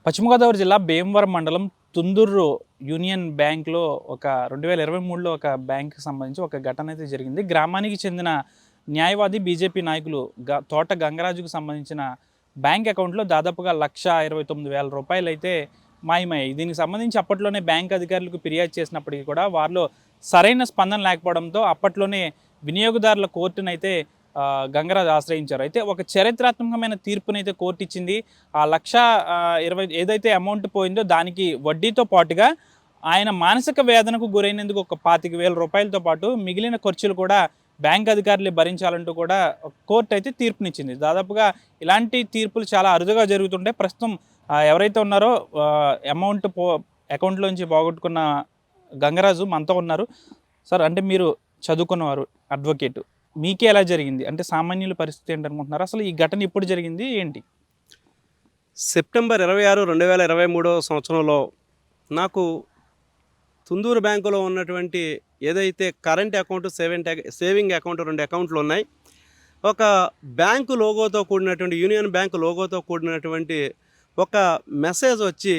పశ్చిమ గోదావరి జిల్లా భీమవరం మండలం తుందూరు యూనియన్ బ్యాంక్లో ఒక 2023లో ఒక బ్యాంక్కి సంబంధించి ఒక ఘటన అయితే జరిగింది. గ్రామానికి చెందిన న్యాయవాది బీజేపీ నాయకులు తోట గంగరాజుకు సంబంధించిన బ్యాంక్ అకౌంట్లో దాదాపుగా 1,29,000 రూపాయలు అయితే మాయమయ్యాయి. దీనికి సంబంధించి అప్పట్లోనే బ్యాంక్ అధికారులకు ఫిర్యాదు చేసినప్పటికీ కూడా వారిలో సరైన స్పందన లేకపోవడంతో అప్పట్లోనే వినియోగదారుల కోర్టునైతే గంగరాజు ఆశ్రయించారు. అయితే ఒక చరిత్రాత్మకమైన తీర్పునైతే కోర్టు ఇచ్చింది. ఆ 1,20,000 ఏదైతే అమౌంట్ పోయిందో దానికి వడ్డీతో పాటుగా ఆయన మానసిక వేదనకు గురైనందుకు ఒక 25,000 రూపాయలతో పాటు మిగిలిన ఖర్చులు కూడా బ్యాంక్ అధికారులే భరించాలంటూ కూడా కోర్టు అయితే తీర్పునిచ్చింది. దాదాపుగా ఇలాంటి తీర్పులు చాలా అరుదుగా జరుగుతుంటాయి. ప్రస్తుతం ఎవరైతే ఉన్నారో అమౌంట్ అకౌంట్లోంచి పోగొట్టుకున్న గంగరాజు మనతో ఉన్నారు. సార్, అంటే మీరు చదువుకున్నవారు, అడ్వకేటు, మీకే ఎలా జరిగింది? అంటే సామాన్యుల పరిస్థితి ఏంటనుకుంటున్నారు? అసలు ఈ ఘటన ఎప్పుడు జరిగింది, ఏంటి? సెప్టెంబర్ 26, 2023 సంవత్సరంలో నాకు తుందూరు బ్యాంకులో ఉన్నటువంటి ఏదైతే కరెంట్ అకౌంట్, సేవింగ్ అకౌంట్ 2 అకౌంట్లు ఉన్నాయి. ఒక బ్యాంకు లోగోతో కూడినటువంటి యూనియన్ బ్యాంకు లోగోతో కూడినటువంటి ఒక మెసేజ్ వచ్చి,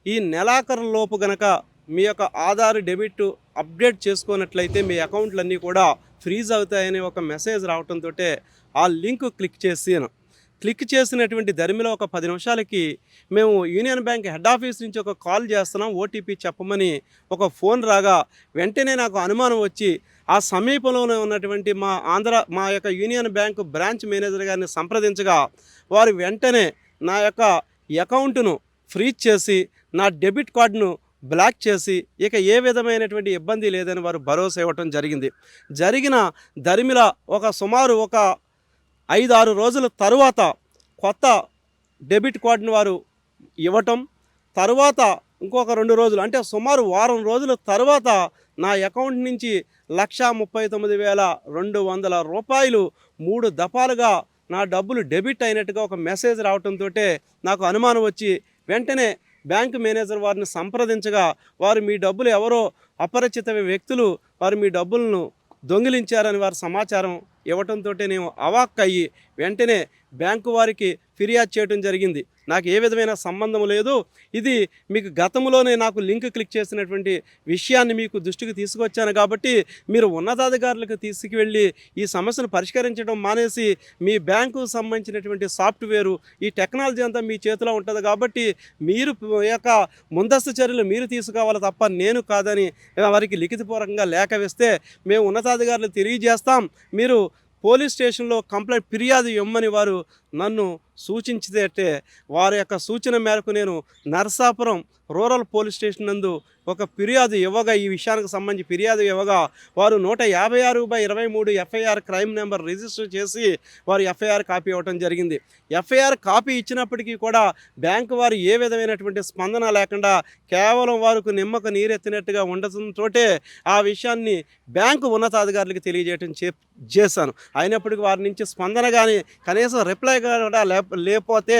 ఈ నెలాఖరు లోపు గనక మీ యొక్క ఆధార్ డెబిట్ అప్డేట్ చేసుకున్నట్లయితే మీ అకౌంట్లన్నీ కూడా ఫ్రీజ్ అవుతాయని ఒక మెసేజ్ రావడంతో ఆ లింక్ క్లిక్ చేసినటువంటి ధరిమిలో ఒక 10 నిమిషాలకి మేము యూనియన్ బ్యాంక్ హెడ్ ఆఫీస్ నుంచి ఒక కాల్ చేస్తున్నాం, ఓటీపీ చెప్పమని ఒక ఫోన్ రాగా వెంటనే నాకు అనుమానం వచ్చి ఆ సమీపంలోనే ఉన్నటువంటి మా యొక్క యూనియన్ బ్యాంకు బ్రాంచ్ మేనేజర్ గారిని సంప్రదించగా వారు వెంటనే నా యొక్క అకౌంట్ను ఫ్రీజ్ చేసి నా డెబిట్ కార్డును బ్లాక్ చేసి ఇక ఏ విధమైనటువంటి ఇబ్బంది లేదని వారు భరోసా ఇవ్వటం జరిగింది. జరిగిన ధరిమిల సుమారు 5-6 రోజుల తరువాత కొత్త డెబిట్ కార్డును వారు ఇవ్వటం, తరువాత ఇంకొక 2 రోజులు అంటే సుమారు వారం రోజుల తరువాత నా అకౌంట్ నుంచి 1,39,200 రూపాయలు 3 దఫాలుగా నా డబ్బులు డెబిట్ అయినట్టుగా ఒక మెసేజ్ రావడంతో నాకు అనుమానం వచ్చి వెంటనే బ్యాంకు మేనేజర్ వారిని సంప్రదించగా వారు మీ డబ్బులు ఎవరో అపరిచిత వ్యక్తులు వారు మీ డబ్బులను దొంగిలించారని వారి సమాచారం ఇవ్వటంతో నేను అవాక్కయ్యి వెంటనే బ్యాంకు వారికి ఫిర్యాదు చేయడం జరిగింది. నాకు ఏ విధమైన సంబంధం లేదు, ఇది మీకు గతంలోనే నాకు లింక్ క్లిక్ చేసినటువంటి విషయాన్ని మీకు దృష్టికి తీసుకొచ్చాను కాబట్టి మీరు ఉన్నతాధికారులకు తీసుకువెళ్ళి ఈ సమస్యను పరిష్కరించడం మానేసి మీ బ్యాంకు సంబంధించినటువంటి సాఫ్ట్వేరు, ఈ టెక్నాలజీ అంతా మీ చేతిలో ఉంటుంది కాబట్టి మీరు యొక్క ముందస్తు చర్యలు మీరు తీసుకోవాలి తప్ప నేను కాదని వారికి లిఖితపూర్వకంగా లేఖ వేస్తే మేము ఉన్నతాధికారులు తెలియజేస్తాం, మీరు పోలీస్ స్టేషన్లో కంప్లైంట్ ఫిర్యాదు ఇవ్వమని వారు నన్ను సూచించితే వారి యొక్క సూచన మేరకు నేను నరసాపురం రూరల్ పోలీస్ స్టేషన్ నందు ఒక ఫిర్యాదు ఇవ్వగా, ఈ విషయానికి సంబంధించి ఫిర్యాదు ఇవ్వగా వారు 156/23 ఎఫ్ఐఆర్ క్రైమ్ నెంబర్ రిజిస్టర్ చేసి వారు ఎఫ్ఐఆర్ కాపీ ఇవ్వడం జరిగింది. ఎఫ్ఐఆర్ కాపీ ఇచ్చినప్పటికీ కూడా బ్యాంకు వారు ఏ విధమైనటువంటి స్పందన లేకుండా కేవలం వారికి నిమ్మకు నీరెత్తినట్టుగా ఉండటంతో ఆ విషయాన్ని బ్యాంకు ఉన్నతాధికారులకు తెలియజేయడం చేశాను. అయినప్పటికీ వారి నుంచి స్పందన కానీ కనీసం రిప్లై కూడా లేకపోతే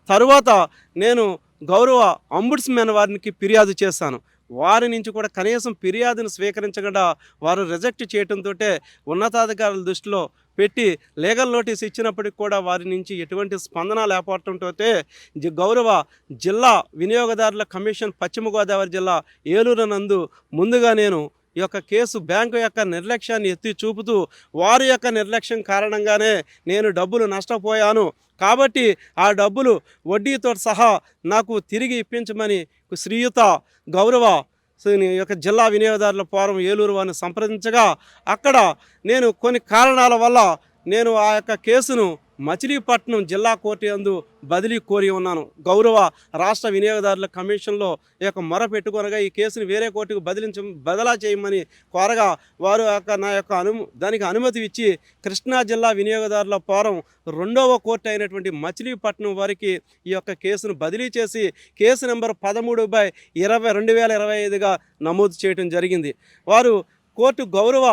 తరువాత నేను గౌరవ అంబుడ్స్మెన్ వారికి ఫిర్యాదు చేశాను. వారి నుంచి కూడా కనీసం ఫిర్యాదును స్వీకరించకుండా వారు రిజెక్ట్ చేయడంతో ఉన్నతాధికారుల దృష్టిలో పెట్టి లీగల్ నోటీస్ ఇచ్చినప్పటికి కూడా వారి నుంచి ఎటువంటి స్పందన లేకపోవడంతో గౌరవ జిల్లా వినియోగదారుల కమిషన్ పశ్చిమ గోదావరి జిల్లా ఏలూరు నందు ముందుగా నేను ఈ యొక్క కేసు బ్యాంకు యొక్క నిర్లక్ష్యాన్ని ఎత్తి చూపుతూ వారి యొక్క నిర్లక్ష్యం కారణంగానే నేను డబ్బులు నష్టపోయాను కాబట్టి ఆ డబ్బులు వడ్డీతో సహా నాకు తిరిగి ఇప్పించమని శ్రీయుత గౌరవ యొక్క జిల్లా వినియోగదారుల ఫోరం ఏలూరు వారిని సంప్రదించగా అక్కడ నేను కొన్ని కారణాల వల్ల నేను ఆ యొక్క కేసును మచిలీపట్నం జిల్లా కోర్టు యందు బదిలీ కోరి ఉన్నాను. గౌరవ రాష్ట్ర వినియోగదారుల కమిషన్లో ఈ యొక్క మొర పెట్టుకొనగా ఈ కేసును వేరే కోర్టుకు బదిలా చేయమని కోరగా వారు నా యొక్క దానికి అనుమతి ఇచ్చి కృష్ణా జిల్లా వినియోగదారుల ఫోరం 2వ కోర్టు అయినటువంటి మచిలీపట్నం వారికి ఈ యొక్క కేసును బదిలీ చేసి కేసు నెంబర్ 13/2025గా నమోదు చేయడం జరిగింది. వారు కోర్టు గౌరవ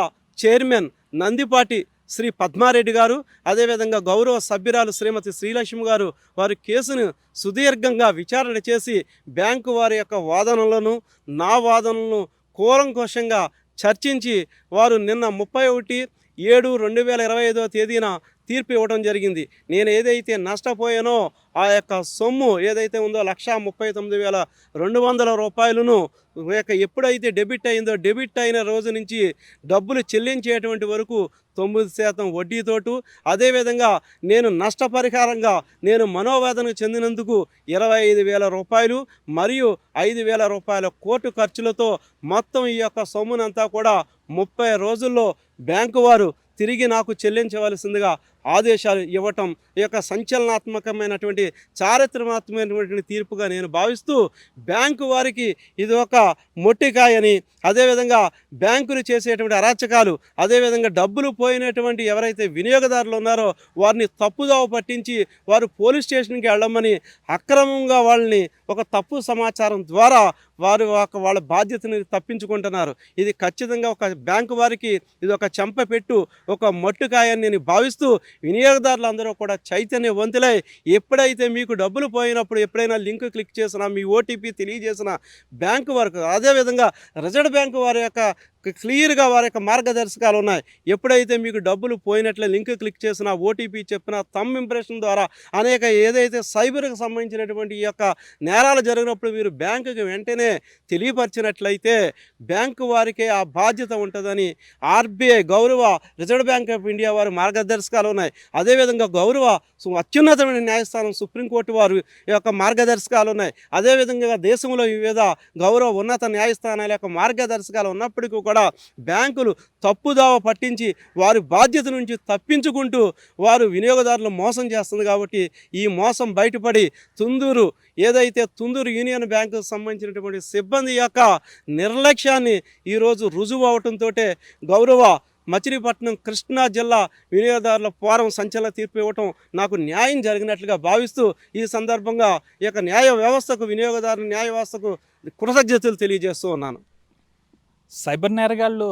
చైర్మన్ నందిపాటి శ్రీ పద్మారెడ్డి గారు, అదేవిధంగా గౌరవ సభ్యురాలు శ్రీమతి శ్రీలక్ష్మి గారు వారి కేసును సుదీర్ఘంగా విచారణ చేసి బ్యాంకు వారి యొక్క వాదనలను నా వాదనలను కూలంకషంగా చర్చించి వారు నిన్న 31 7/7/2025 తేదీన తీర్పు ఇవ్వడం జరిగింది. నేను ఏదైతే నష్టపోయానో ఆ యొక్క సొమ్ము ఏదైతే ఉందో 1,39,200 రూపాయలను ఎప్పుడైతే డెబిట్ అయిందో డెబిట్ అయిన రోజు నుంచి డబ్బులు చెల్లించేటువంటి వరకు 9% వడ్డీతోటు, అదేవిధంగా నేను నష్టపరిహారంగా నేను మనోవేదనకు చెందినందుకు 25,000 రూపాయలు మరియు 5,000 రూపాయల కోర్టు ఖర్చులతో మొత్తం ఈ యొక్క సొమ్మునంతా కూడా 30 రోజుల్లో బ్యాంకు వారు తిరిగి నాకు చెల్లించవలసిందిగా ఆదేశాలు ఇవ్వటం ఈ యొక్క సంచలనాత్మకమైనటువంటి చారిత్రాత్మకమైనటువంటి తీర్పుగా నేను భావిస్తూ బ్యాంకు వారికి ఇది ఒక మొట్టికాయని, అదేవిధంగా బ్యాంకులు చేసేటువంటి అరాచకాలు, అదేవిధంగా డబ్బులు పోయినటువంటి ఎవరైతే వినియోగదారులు ఉన్నారో వారిని తప్పుదోవ పట్టించి వారు పోలీస్ స్టేషన్కి వెళ్ళమని అక్రమంగా వాళ్ళని ఒక తప్పు సమాచారం ద్వారా వారు వాళ్ళ బాధ్యతని తప్పించుకుంటున్నారు. ఇది ఖచ్చితంగా ఒక బ్యాంకు వారికి ఇది ఒక చెంపపెట్టు, ఒక మట్టుకాయని నేను భావిస్తూ వినియోగదారులందరూ కూడా చైతన్యవంతులై ఎప్పుడైతే మీకు డబ్బులు పోయినప్పుడు ఎప్పుడైనా లింక్ క్లిక్ చేసినా మీ ఓటీపీ తెలియజేసిన బ్యాంకు వరకు, అదేవిధంగా రిజర్వ్ బ్యాంకు వారి యొక్క క్లియర్గా వారి యొక్క మార్గదర్శకాలు ఉన్నాయి. ఎప్పుడైతే మీకు డబ్బులు పోయినట్లే లింక్ క్లిక్ చేసిన ఓటీపీ చెప్పిన థంబ్ ఇంప్రెషన్ ద్వారా అనేక ఏదైతే సైబర్కి సంబంధించినటువంటి ఈ యొక్క నేరాలు జరిగినప్పుడు మీరు బ్యాంకుకి వెంటనే తెలియపరిచినట్లయితే బ్యాంకు వారికే ఆ బాధ్యత ఉంటుందని ఆర్బీఐ గౌరవ రిజర్వ్ బ్యాంక్ ఆఫ్ ఇండియా వారి మార్గదర్శకాలు ఉన్నాయి. అదేవిధంగా గౌరవ అత్యున్నతమైన న్యాయస్థానం సుప్రీంకోర్టు వారి యొక్క మార్గదర్శకాలు ఉన్నాయి. అదేవిధంగా దేశంలో వివిధ గౌరవ ఉన్నత న్యాయస్థానాల యొక్క మార్గదర్శకాలు ఉన్నప్పటికీ కూడా బ్యాంకులు తప్పుదావ పట్టించి వారి బాధ్యత నుంచి తప్పించుకుంటూ వారు వినియోగదారులు మోసం చేస్తుంది. కాబట్టి ఈ మోసం బయటపడి తుందూరు యూనియన్ బ్యాంకుకు సంబంధించినటువంటి సిబ్బంది యొక్క నిర్లక్ష్యాన్ని ఈరోజు రుజువు అవటంతో గౌరవ మచిలీపట్నం కృష్ణా జిల్లా వినియోగదారుల ఫోరం సంచలన తీర్పు ఇవ్వటం నాకు న్యాయం జరిగినట్లుగా భావిస్తూ ఈ సందర్భంగా ఈ యొక్క న్యాయ వ్యవస్థకు వినియోగదారుల న్యాయ వ్యవస్థకు కృతజ్ఞతలు తెలియజేస్తూ ఉన్నాను. సైబర్ నేరగాళ్ళు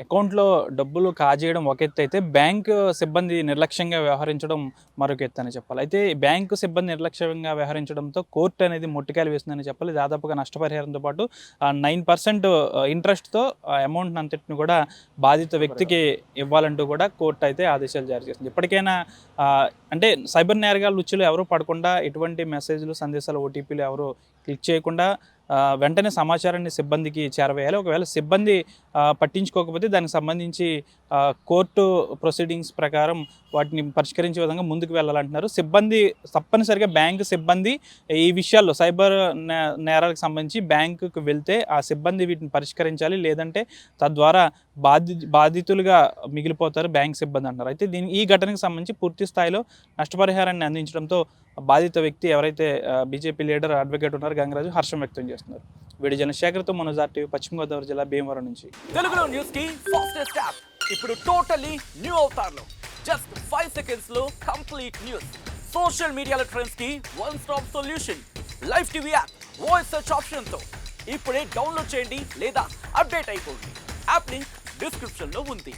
అకౌంట్లో డబ్బులు కాజేయడం ఒక ఎత్తు అయితే బ్యాంకు సిబ్బంది నిర్లక్ష్యంగా వ్యవహరించడం మరొక ఎత్తు అని చెప్పాలి. అయితే బ్యాంకు సిబ్బంది నిర్లక్ష్యంగా వ్యవహరించడంతో కోర్టు అనేది మొట్టికాయలు వేస్తుందని చెప్పాలి. దాదాపుగా నష్టపరిహారంతో పాటు 9% ఇంట్రెస్ట్తో అమౌంట్ అంతటిని కూడా బాధిత వ్యక్తికి ఇవ్వాలంటూ కూడా కోర్టు అయితే ఆదేశాలు జారీ చేసింది. ఇప్పటికైనా అంటే సైబర్ నేరగాళ్ళ ఉచ్చులు ఎవరు పడకుండా ఎటువంటి మెసేజ్లు సందేశాలు ఓటీపీలు ఎవరు క్లిక్ చేయకుండా వెంటనే సమాచారాన్ని సిబ్బందికి చేరవేయాలి. ఒకవేళ సిబ్బంది పట్టించుకోకపోతే దానికి సంబంధించి కోర్టు ప్రొసీడింగ్స్ ప్రకారం వాటిని పరిష్కరించే విధంగా ముందుకు వెళ్ళాలంటున్నారు. సిబ్బంది తప్పనిసరిగా బ్యాంకు సిబ్బంది ఈ విషయాల్లో సైబర్ నేరాలకు సంబంధించి బ్యాంకుకు వెళ్తే ఆ సిబ్బంది వీటిని పరిష్కరించాలి, లేదంటే తద్వారా బాధితులుగా మిగిలిపోతారు బ్యాంక్ సిబ్బంది అంటారు. అయితే ఈ ఘటనకు సంబంధించి పూర్తి స్థాయిలో నష్టపరిహారాన్ని అందించడంతో బాధిత వ్యక్తి ఎవరైతే బీజేపీ లీడర్ అడ్వకేట్ ఉన్నారో గంగరాజు హర్షం వ్యక్తం చేస్తున్నారు. వీడియో జనశేఖర్తో మనోజ్ టీవీ, పశ్చిమ గోదావరి జిల్లా భీమవరం నుంచి. తెలుగులో న్యూస్ కి ఫాస్టెస్ట్ యాప్ ఇప్పుడు టోటల్లీ న్యూ అవతార్లో జస్ట్ 5 seconds లో కంప్లీట్ న్యూస్. సోషల్ మీడియాలో ట్రెండ్స్ కి one stop solution. Live TV app voice search option తో ఇప్పుడే డౌన్లోడ్ చేయండి లేదా అప్డేట్ అయిపోండి. యాప్ లింక్ డిస్క్రిప్షన్ లో ఉంది.